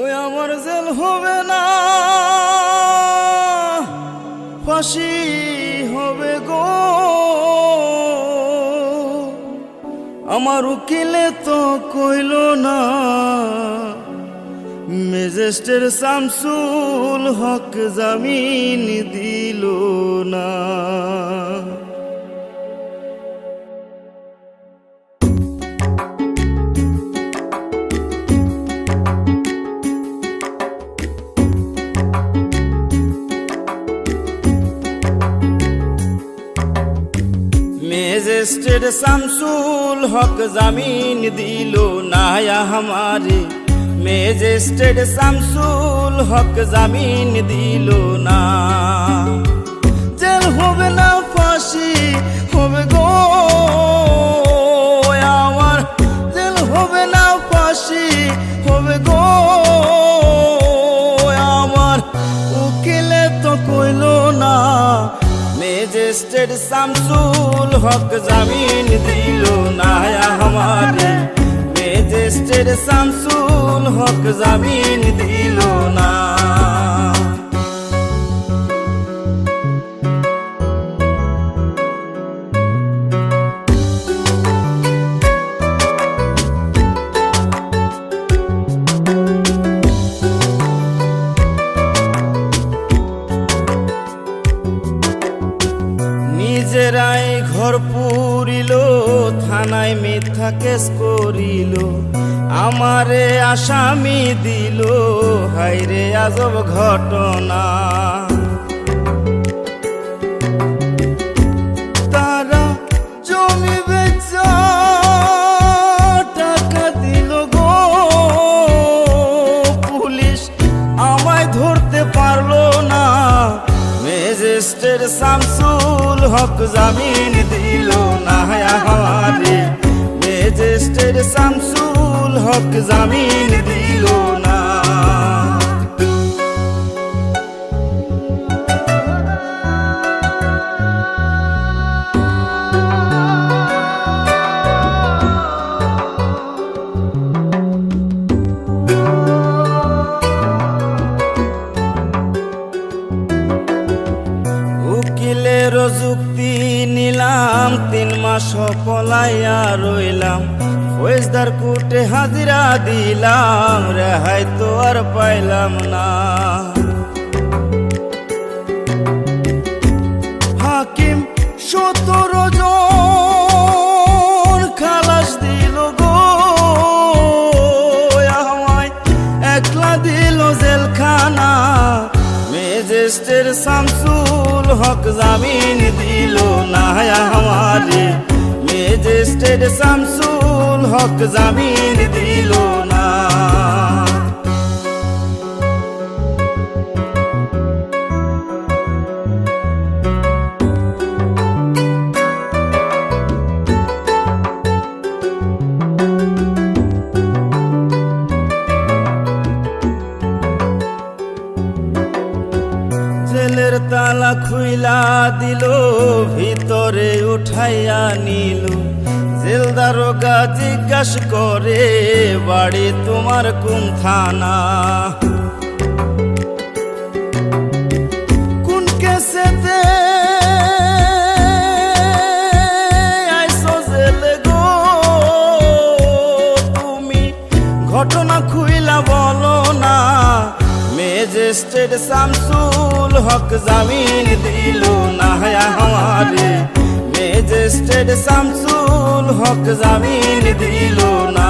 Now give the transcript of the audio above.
ওই আমার জেল হবে না, ফাঁসি হবে গো। আমার উকিলে তো কইল না, ম্যাজিস্ট্রেট শামসুল হক জামিন দিল না। ম্যাজিস্ট্রেট শামসুল হক জামিন দিল না हमारे, ম্যাজিস্ট্রেট শামসুল হক জামিন দিল না। জেল হবে না, ফাঁসি হবে গো আমার, জেল হবে না, ফাঁসি হবে গো আমার। উকিলে তো কইল না, ম্যাজিস্ট্রেট শামসুল হক জামিন দিল না हमारे, ম্যাজিস্ট্রেট শামসুল হক জামিন দিল না। নিজেরাই ঘর পুরিল, থানায় মিথ্যা কেস করিল, আমারে আসামি দিল, হায়রে আজব ঘটনা। তারা জমি বেচা টাকা দিল গো, পুলিশ আমায় ধরতে পারলো না। ম্যাজিস্ট্রেট শামসুল হক জামিন দিল না हमारे, ম্যাজিস্ট্রেট শামসুল হক জামিন দিল না। উকিলের যুক্তি নিলাম, 3 মাস পলাইয়া রইলাম, ফৌজদার কোর্টে হাজিরা দিলাম, রেহাই তো আর পাইলাম না। হাকিম 17 জন খালাস দিল গো আমায়, একলা দিল জেলখানা। ম্যাজিস্ট্রেট শামসুল হক জামিন দিল না हमारे, ম্যাজিস্ট্রেট শামসুল হক জামিন দিল না। জেলের তালা খুইলা দিল, ভিতরে উঠাইয়া নিল, জেল দারোগা জিজ্ঞাস করে, বাড়ি তোমার কোন থানা? কোন কেসেতে আইছো জেলে গো তুমি, ঘটনা খুইলা বলো না। ম্যাজিস্ট্রেট শামসুল হক জামিন দিল না हमारे, ম্যাজিস্ট্রেট শামসুল হক জামিন দিল না।